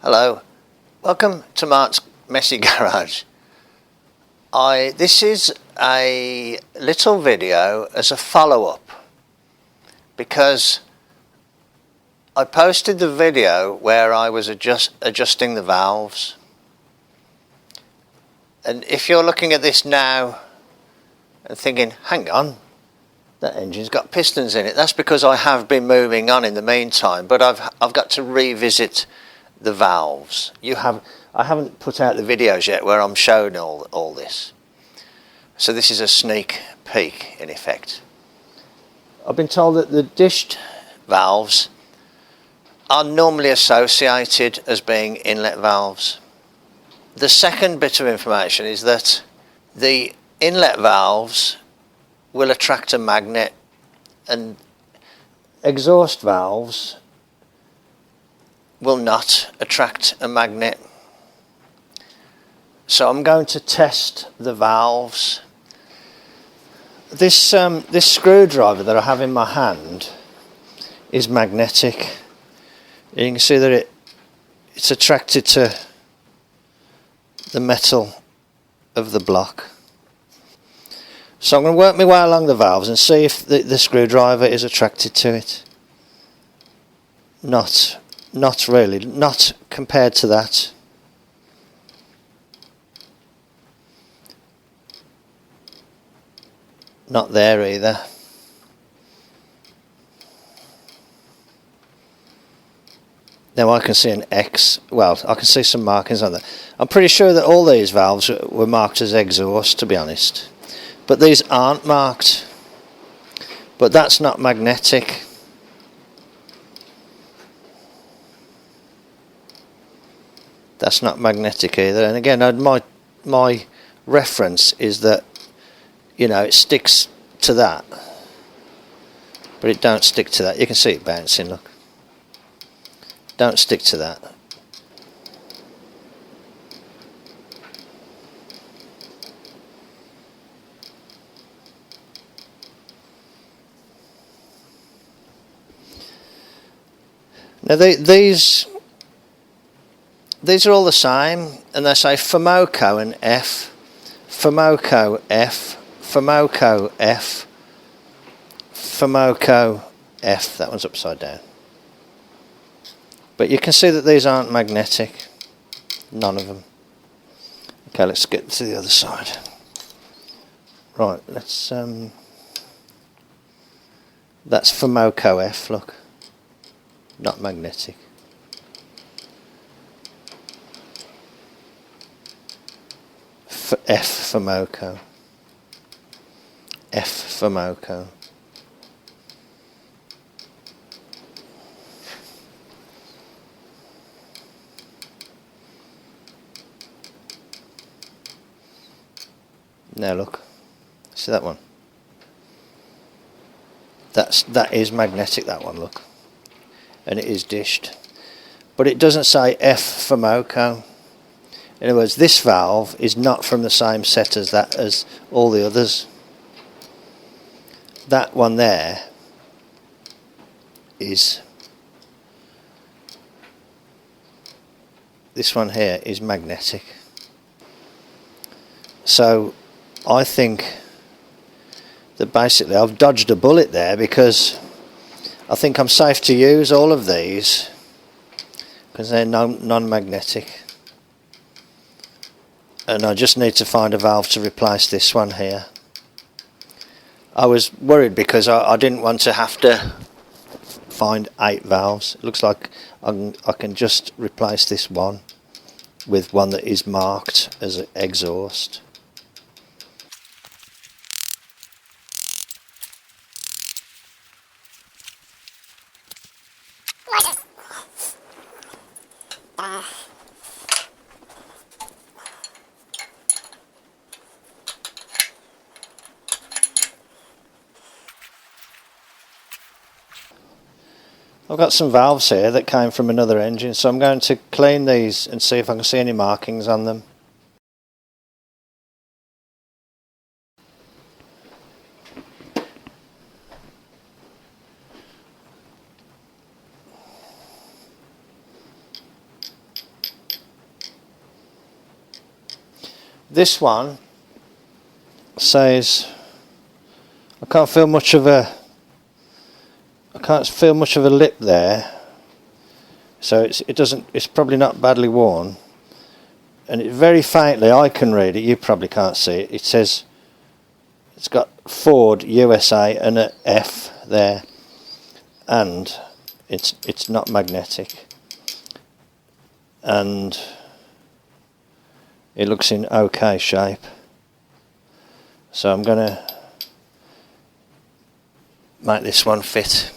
Hello, welcome to Mart's Messy Garage. This is a little video as a follow-up because I posted the video where I was adjusting the valves, and if you're looking at this now and thinking, hang on, that engine's got pistons in it, that's because I have been moving on in the meantime, but I've got to revisit the valves. I haven't put out the videos yet where I'm showing all this. So this is a sneak peek in effect. I've been told that the dished valves are normally associated as being inlet valves. The second bit of information is that the inlet valves will attract a magnet, and exhaust valves will not attract a magnet. So I'm going to test the valves. This screwdriver that I have in my hand is magnetic. You can see that it's attracted to the metal of the block. So I'm going to work my way along the valves and see if the screwdriver is attracted to it. Not really, not compared to that. Not there either. Now I can see an X, well, I can see some markings on there. I'm pretty sure that all these valves were marked as exhaust, to be honest. But these aren't marked. But that's not magnetic. That's not magnetic either. And again, my reference is that, you know, it sticks to that, but it don't stick to that. You can see it bouncing, look. Don't stick to that. Now these are all the same, and they say Fomoco and F, Fomoco F, Fomoco F, Fomoco F. That one's upside down. But you can see that these aren't magnetic. None of them. Okay, let's get to the other side. Right, let's that's Fomoco F, look. Not magnetic. F Fomoco. F Fomoco. Now look, see that one? That is magnetic, that one, look. And it is dished. But it doesn't say F Fomoco. In other words, this valve is not from the same set as all the others. That one there is, this one here is magnetic. So I think that basically I've dodged a bullet there, because I think I'm safe to use all of these because they're non-magnetic. And I just need to find a valve to replace this one here. I was worried because I didn't want to have to find 8 valves. It looks like I can just replace this one with one that is marked as an exhaust. I've got some valves here that came from another engine, so I'm going to clean these and see if I can see any markings on them. This one says I can't feel much of a lip there, so it's probably not badly worn, and it very faintly, I can read it, you probably can't see it. It says it's got Ford USA and an F there, and it's not magnetic, and it looks in okay shape. So I'm gonna make this one fit.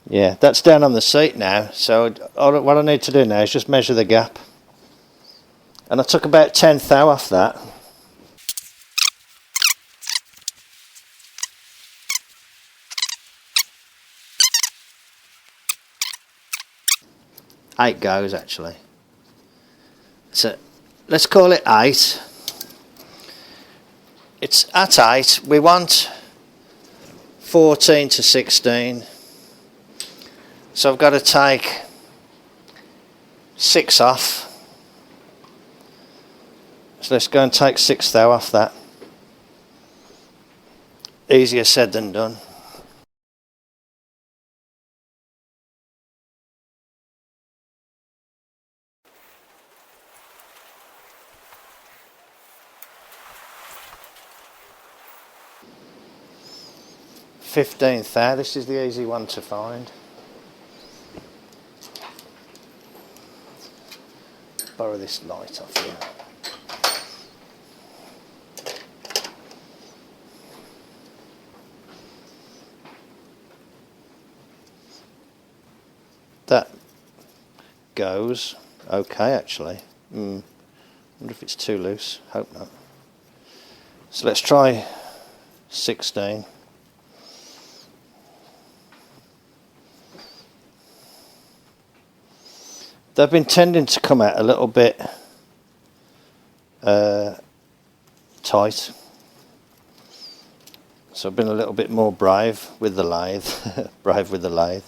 Yeah, that's down on the seat now, so what I need to do now is just measure the gap. And I took about 10 thou off that. Eight goes actually. So let's call it 8. It's at 8. We want 14 to 16. So I've got to take 6 off. So let's go and take 6 thou off that. Easier said than done. Fifteenth thou. This is the easy one to find. Borrow this light off here. That goes okay actually. Wonder if it's too loose. Hope not. So let's try 16. They've been tending to come out a little bit tight, so I've been a little bit more brave with the lathe. Brave with the lathe.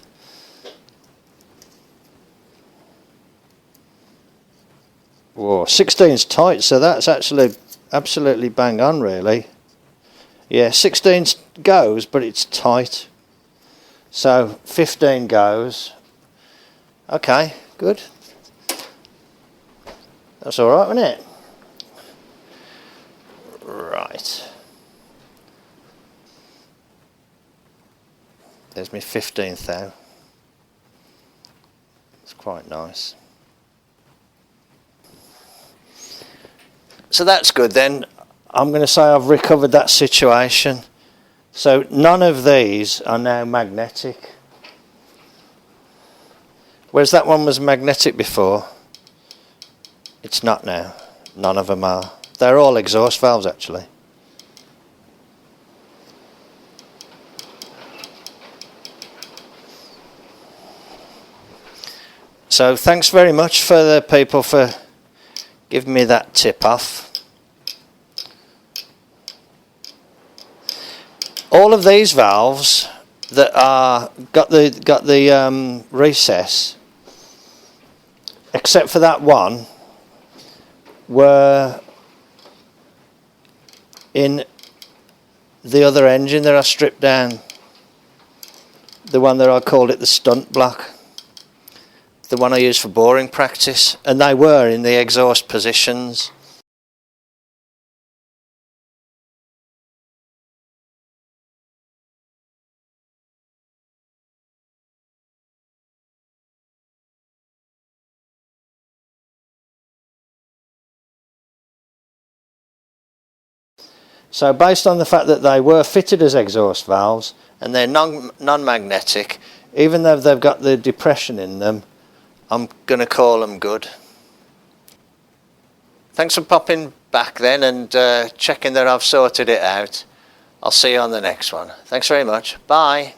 Whoa, 16's tight, so that's actually absolutely bang on really. Yeah, 16 goes, but it's tight. So 15 goes. Okay, good. That's alright, wasn't it? Right. There's my 15th thou. It's quite nice. So that's good then. I'm going to say I've recovered that situation. So none of these are now magnetic. Whereas that one was magnetic before, it's not now. None of them are. They're all exhaust valves actually. So thanks very much for the people for giving me that tip off. All of these valves that are got the recess, except for that one, were in the other engine that I stripped down. The one that I called it the stunt block. The one I used for boring practice, and they were in the exhaust positions. So based on the fact that they were fitted as exhaust valves and they're non-magnetic, even though they've got the depression in them, I'm going to call them good. Thanks for popping back then and checking that I've sorted it out. I'll see you on the next one. Thanks very much. Bye.